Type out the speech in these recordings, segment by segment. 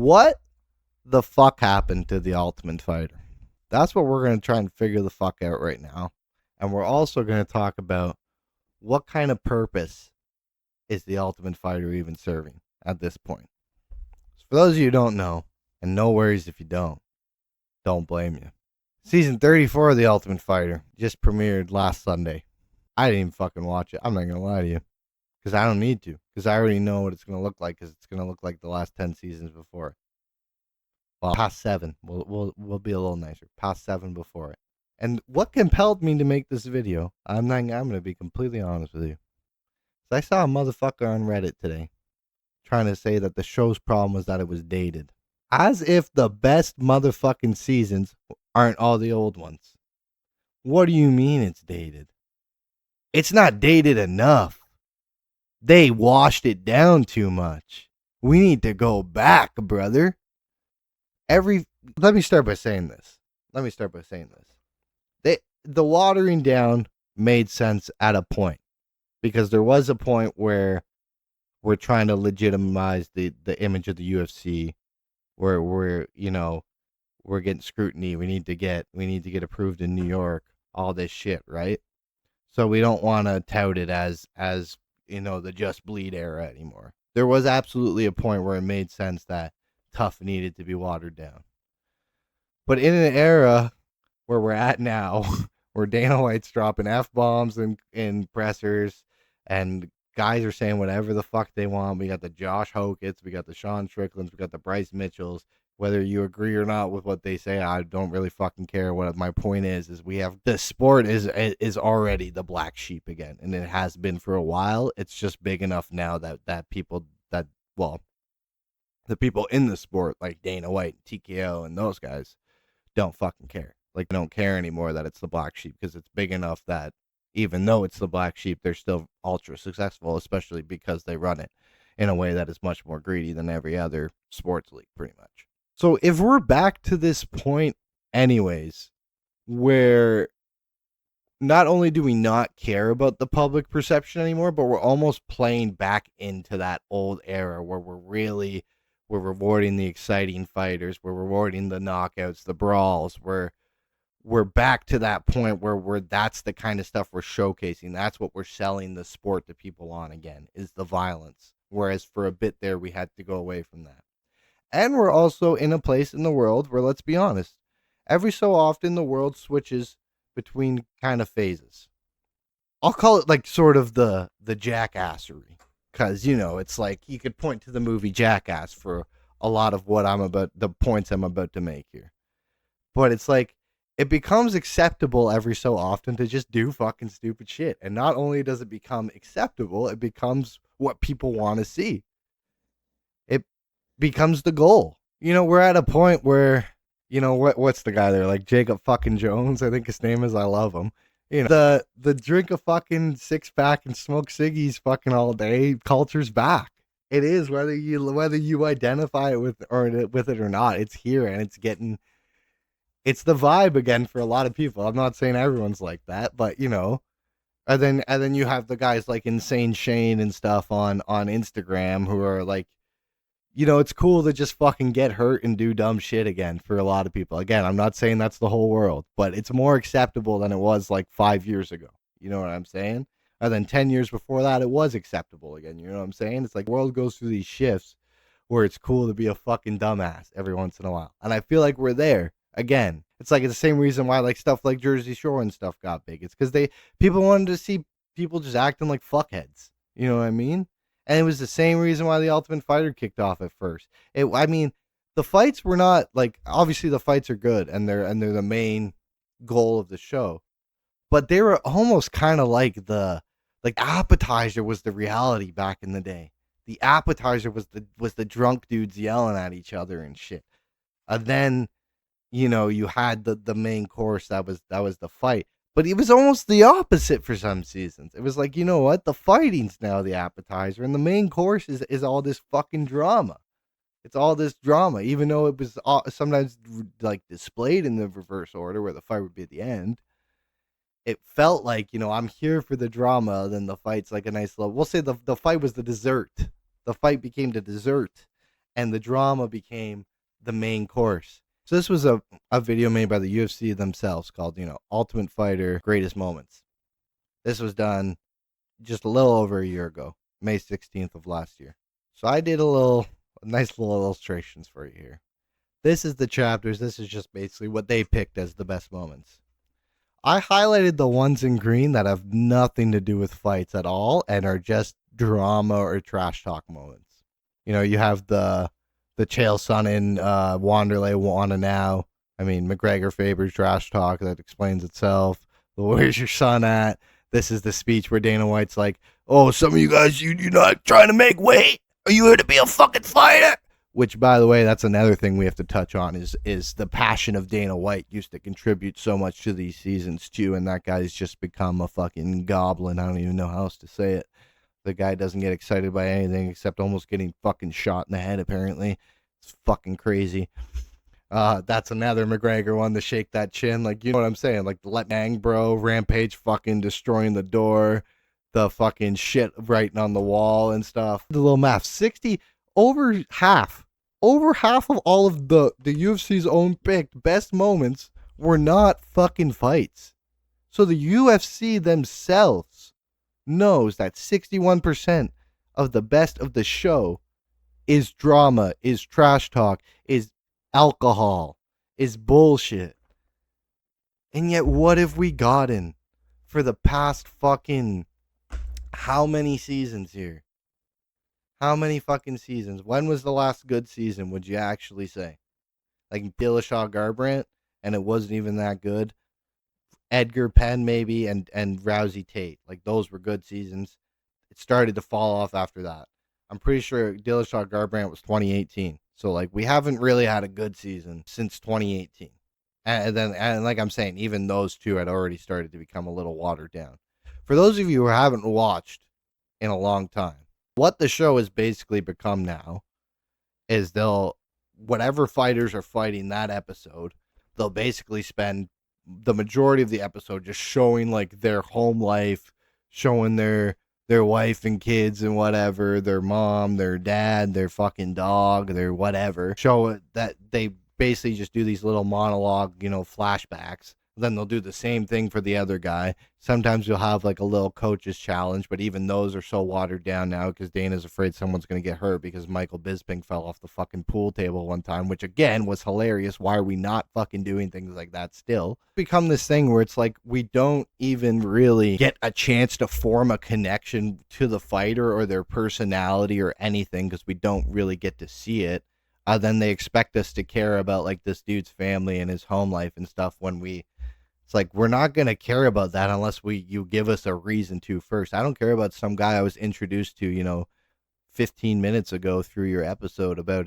What the fuck happened to the Ultimate Fighter? That's what we're going to try and figure the fuck out right now. And we're also going to talk about what kind of purpose is the Ultimate Fighter even serving at this point. So for those of you who don't know, and no worries if you don't blame you. Season 34 of the Ultimate Fighter just premiered last Sunday. I didn't even fucking watch it. I'm not going to lie to you. Because I don't need to. Because I already know what it's going to look like. Because it's going to look like the last 10 seasons before. Well, past 7. We'll be a little nicer. Past 7 before it. And what compelled me to make this video, I'm going to be completely honest with you. So I saw a motherfucker on Reddit today trying to say that the show's problem was that it was dated. As if the best motherfucking seasons aren't all the old ones. What do you mean it's dated? It's not dated enough. They washed it down too much. We need to go back, brother. Let me start by saying this. The watering down made sense at a point. Because there was a point where we're trying to legitimize the image of the UFC, where we're getting scrutiny. We need to get approved in New York. All this shit, right? So we don't want to tout it as the Just Bleed era anymore. There was absolutely a point where it made sense that Tough needed to be watered down. But in an era where we're at now, where Dana White's dropping F-bombs in pressers, and guys are saying whatever the fuck they want. We got the Josh Hokits, we got the Sean Stricklands, we got the Bryce Mitchells. Whether you agree or not with what they say, I don't really fucking care. What my point is we have the sport is already the black sheep again, and it has been for a while. It's just big enough now that the people in the sport like Dana White, TKO, and those guys don't fucking care. Like, they don't care anymore that it's the black sheep, because it's big enough that even though it's the black sheep, they're still ultra successful, especially because they run it in a way that is much more greedy than every other sports league, pretty much. So if we're back to this point anyways, where not only do we not care about the public perception anymore, but we're almost playing back into that old era where we're rewarding the exciting fighters, we're rewarding the knockouts, the brawls, we're back to that point where that's the kind of stuff we're showcasing. That's what we're selling the sport to people on again, is the violence. Whereas for a bit there, we had to go away from that. And we're also in a place in the world where, let's be honest, every so often the world switches between kind of phases. I'll call it like sort of the jackassery. Because, it's like you could point to the movie Jackass for a lot of the points I'm about to make here. But it's like, it becomes acceptable every so often to just do fucking stupid shit. And not only does it become acceptable, it becomes what people want to see. It becomes the goal. We're at a point where, what's the guy there? Like Jacob fucking Jones, I think his name is. I love him. The drink a fucking 6-pack and smoke ciggies fucking all day culture's back. It is, whether you identify it with it or not. It's here, and it's the vibe again for a lot of people. I'm not saying everyone's like that, but and then you have the guys like Insane Shane and stuff on Instagram who are like, it's cool to just fucking get hurt and do dumb shit again for a lot of people. Again, I'm not saying that's the whole world, but it's more acceptable than it was like 5 years ago. You know what I'm saying? And then 10 years before that, it was acceptable again. You know what I'm saying? It's like the world goes through these shifts where it's cool to be a fucking dumbass every once in a while. And I feel like we're there. Again, it's like it's the same reason why like stuff like Jersey Shore and stuff got big. It's because people wanted to see people just acting like fuckheads. You know what I mean? And it was the same reason why the Ultimate Fighter kicked off at first. The fights were not like, obviously the fights are good and they're the main goal of the show, but they were almost kind of like the appetizer was the reality back in the day. The appetizer was the drunk dudes yelling at each other and shit. And then you had the main course that was the fight. But it was almost the opposite for some seasons. It was like, you know what? The fighting's now the appetizer, and the main course is all this fucking drama. It's all this drama, even though it was sometimes like displayed in the reverse order where the fight would be at the end. It felt like, I'm here for the drama, then the fight's like a nice little, we'll say the fight was the dessert. The fight became the dessert. and the drama became the main course. So this was a video made by the UFC themselves called, Ultimate Fighter Greatest Moments. This was done just a little over a year ago, May 16th of last year. So I did nice little illustrations for you here. This is the chapters. This is just basically what they picked as the best moments. I highlighted the ones in green that have nothing to do with fights at all and are just drama or trash talk moments. You have the Chael Sonnen, Wanderlei wanna now. I mean, McGregor Faber trash talk that explains itself. The Where's your son at? This is the speech where Dana White's like, "Oh, some of you guys, you're not trying to make weight? Are you here to be a fucking fighter?" Which, by the way, that's another thing we have to touch on is the passion of Dana White used to contribute so much to these seasons too, and that guy's just become a fucking goblin. I don't even know how else to say it. The guy doesn't get excited by anything except almost getting fucking shot in the head, apparently. It's fucking crazy. That's another McGregor one, to shake that chin. Like, you know what I'm saying? Like, let Mang bro, Rampage fucking destroying the door, the fucking shit writing on the wall and stuff. The little math, over half of all of the UFC's own picked best moments were not fucking fights. So the UFC themselves knows that 61% of the best of the show is drama, is trash talk, is alcohol, is bullshit. And yet, what have we gotten for the past fucking how many seasons here? How many fucking seasons? When was the last good season, would you actually say? Like Dillashaw Garbrandt, and it wasn't even that good. Edgar Penn, maybe, and Rousey Tate. Like, those were good seasons. It started to fall off after that. I'm pretty sure Dillashaw Garbrandt was 2018. So, like, we haven't really had a good season since 2018. And like I'm saying, even those two had already started to become a little watered down. For those of you who haven't watched in a long time, what the show has basically become now is whatever fighters are fighting that episode, they'll basically spend the majority of the episode just showing like their home life, showing their wife and kids and whatever, their mom, their dad, their fucking dog, their whatever. Show it that they basically just do these little monologue, flashbacks. Then they'll do the same thing for the other guy. Sometimes you'll have like a little coach's challenge, but even those are so watered down now because Dana's afraid someone's going to get hurt because Michael Bisping fell off the fucking pool table one time, which again was hilarious. Why are we not fucking doing things like that still? It's become this thing where it's like we don't even really get a chance to form a connection to the fighter or their personality or anything because we don't really get to see it. Then they expect us to care about like this dude's family and his home life and stuff when it's like, we're not going to care about that unless you give us a reason to first. I don't care about some guy I was introduced to, 15 minutes ago through your episode about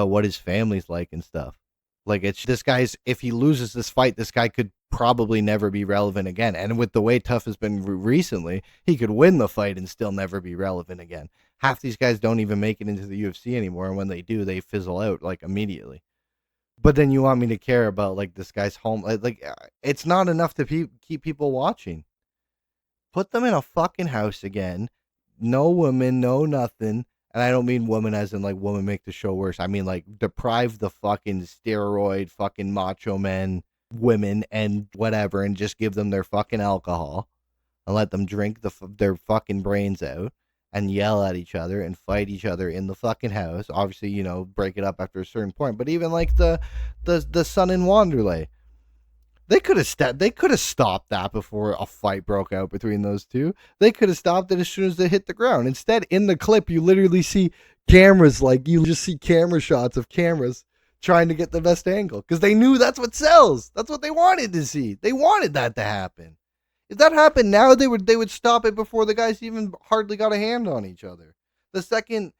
what his family's like and stuff. Like, it's this guy's, if he loses this fight, this guy could probably never be relevant again. And with the way Tough has been recently, he could win the fight and still never be relevant again. Half these guys don't even make it into the UFC anymore. And when they do, they fizzle out like immediately. But then you want me to care about like this guy's home? Like it's not enough to keep people watching. Put them in a fucking house again. No woman, no nothing. And I don't mean woman as in like woman make the show worse. I mean like deprive the fucking steroid fucking macho men women and whatever and just give them their fucking alcohol and let them drink their fucking brains out and yell at each other and fight each other in the fucking house. Obviously, break it up after a certain point. But even like the Son in Wanderlei, they could have stopped that before a fight broke out between those two. They could have stopped it as soon as they hit the ground. Instead, in the clip, you literally see cameras, like you just see camera shots of cameras trying to get the best angle because they knew that's what sells. That's what they wanted to see. They wanted that to happen. If that happened now, they would stop it before the guys even hardly got a hand on each other. The second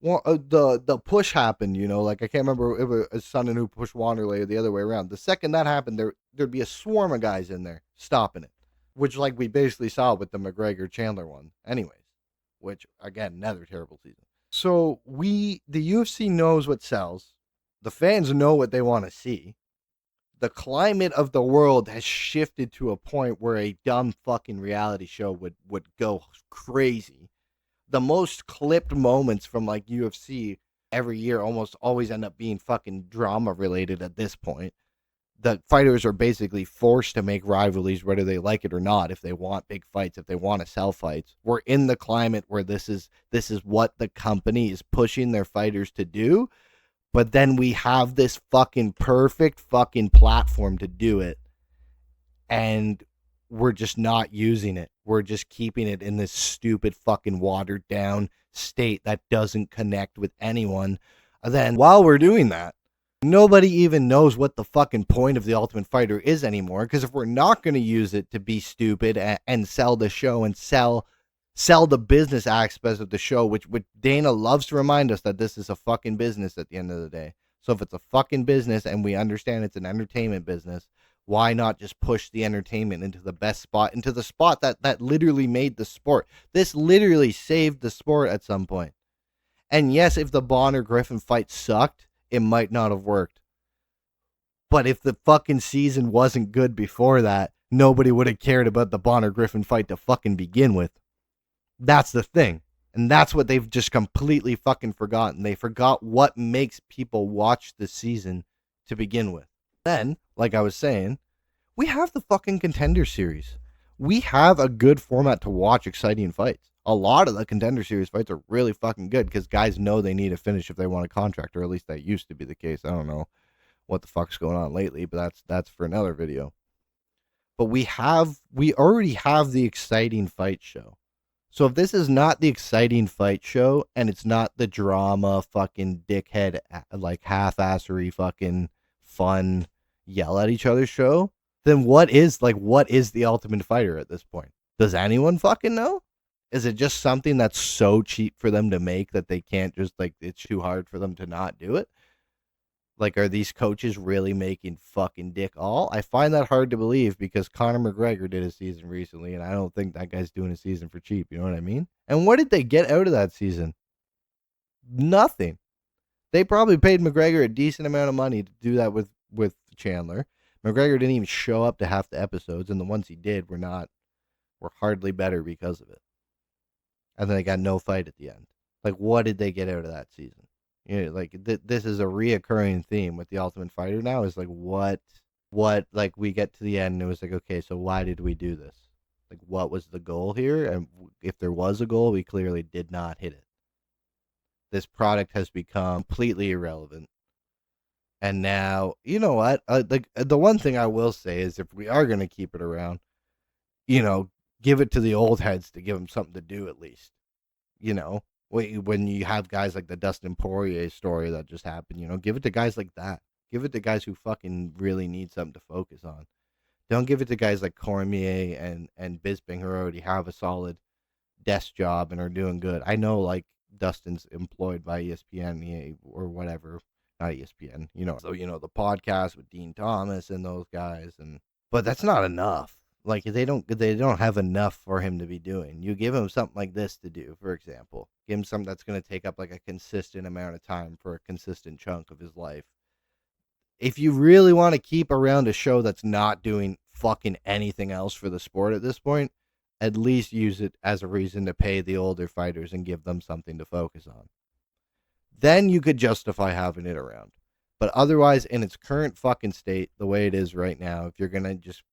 the push happened, like I can't remember if it was Sonnen who pushed Wanderlei or the other way around. The second that happened, there'd be a swarm of guys in there stopping it, which like we basically saw with the McGregor Chandler one, anyways. Which again, another terrible season. So the UFC knows what sells. The fans know what they want to see. The climate of the world has shifted to a point where a dumb fucking reality show would go crazy. The most clipped moments from like UFC every year almost always end up being fucking drama related at this point. The fighters are basically forced to make rivalries whether they like it or not, if they want big fights, if they want to sell fights. We're in the climate where this is what the company is pushing their fighters to do, but then we have this fucking perfect fucking platform to do it, and we're just not using it. We're just keeping it in this stupid fucking watered down state that doesn't connect with anyone. Then while we're doing that, nobody even knows what the fucking point of the Ultimate Fighter is anymore, because if we're not going to use it to be stupid and sell the show and sell the business aspects of the show, which Dana loves to remind us that this is a fucking business at the end of the day. So if it's a fucking business and we understand it's an entertainment business, why not just push the entertainment into the best spot, into the spot that literally made the sport? This literally saved the sport at some point. And yes, if the Bonner Griffin fight sucked, it might not have worked. But if the fucking season wasn't good before that, nobody would have cared about the Bonner Griffin fight to fucking begin with. That's the thing. And that's what they've just completely fucking forgotten. They forgot what makes people watch the season to begin with. Then, like I was saying, we have the fucking Contender Series. We have a good format to watch exciting fights. A lot of the Contender Series fights are really fucking good because guys know they need a finish if they want a contract, or at least that used to be the case. I don't know what the fuck's going on lately, but that's for another video. But we already have the exciting fight show. So if this is not the exciting fight show and it's not the drama fucking dickhead like half-assery fucking fun yell at each other show, then what is the Ultimate Fighter at this point? Does anyone fucking know? Is it just something that's so cheap for them to make that they can't just, like, it's too hard for them to not do it? Like, are these coaches really making fucking dick all? I find that hard to believe because Conor McGregor did a season recently, and I don't think that guy's doing a season for cheap. You know what I mean? And what did they get out of that season? Nothing. They probably paid McGregor a decent amount of money to do that with Chandler. McGregor didn't even show up to half the episodes, and the ones he did were hardly better because of it. And then they got no fight at the end. Like, what did they get out of that season? You know, like, this is a reoccurring theme with the Ultimate Fighter now, is like, what, like, we get to the end and it was like, okay, so why did we do this? Like, what was the goal here? And if there was a goal, we clearly did not hit it. This product has become completely irrelevant. And now, you know what? Like, the one thing I will say is if we are going to keep it around, you know, give it to the old heads to give them something to do at least. You know, when you have guys like the Dustin Poirier story that just happened, you know, give it to guys like that. Give it to guys who fucking really need something to focus on. Don't give it to guys like Cormier and Bisping who already have a solid desk job and are doing good. I know, like, Dustin's employed by ESPN or whatever, not ESPN, you know. So, you know, the podcast with Dean Thomas and those guys, but that's not enough. Like, they don't have enough for him to be doing. You give him something like this to do, for example. Give him something that's going to take up like a consistent amount of time for a consistent chunk of his life. If you really want to keep around a show that's not doing fucking anything else for the sport at this point, at least use it as a reason to pay the older fighters and give them something to focus on. Then you could justify having it around. But otherwise, in its current fucking state, the way it is right now, if you're going to just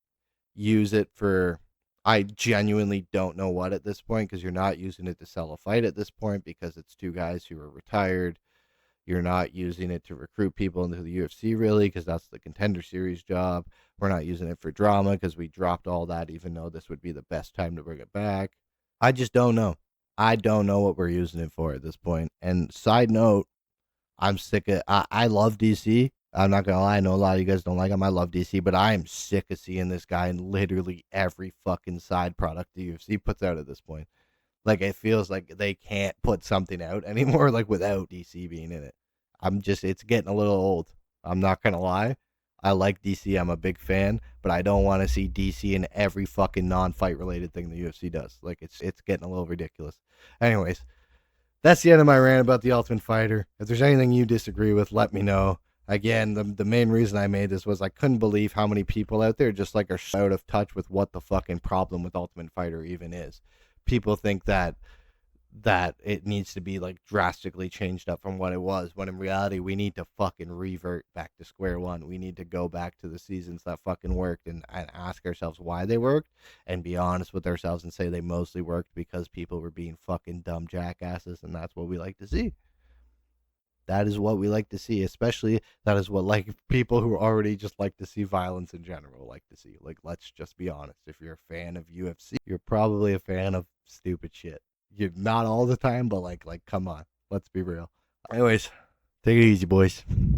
use it for, I genuinely don't know what at this point, because you're not using it to sell a fight at this point because it's two guys who are retired. You're not using it to recruit people into the UFC really because that's the Contender Series job. We're not using it for drama because we dropped all that, even though this would be the best time to bring it back. I just don't know. I don't know what we're using it for at this point. And side note, I'm sick of, I love DC. I'm not going to lie. I know a lot of you guys don't like him. I love DC, but I am sick of seeing this guy in literally every fucking side product the UFC puts out at this point. Like, it feels like they can't put something out anymore, like, without DC being in it. It's getting a little old. I'm not going to lie. I like DC. I'm a big fan, but I don't want to see DC in every fucking non-fight related thing the UFC does. Like, it's getting a little ridiculous. Anyways, that's the end of my rant about the Ultimate Fighter. If there's anything you disagree with, let me know. Again, the main reason I made this was I couldn't believe how many people out there just, like, are out of touch with what the fucking problem with Ultimate Fighter even is. People think that that it needs to be like drastically changed up from what it was, when in reality we need to fucking revert back to square one. We need to go back to the seasons that fucking worked, and ask ourselves why they worked, and be honest with ourselves and say they mostly worked because people were being fucking dumb jackasses, and that's what we like to see. That is what we like to see, especially that is what like people who already just like to see violence in general like to see. Like, let's just be honest. If you're a fan of UFC, you're probably a fan of stupid shit. You're not all the time, but like come on. Let's be real. Anyways, take it easy, boys.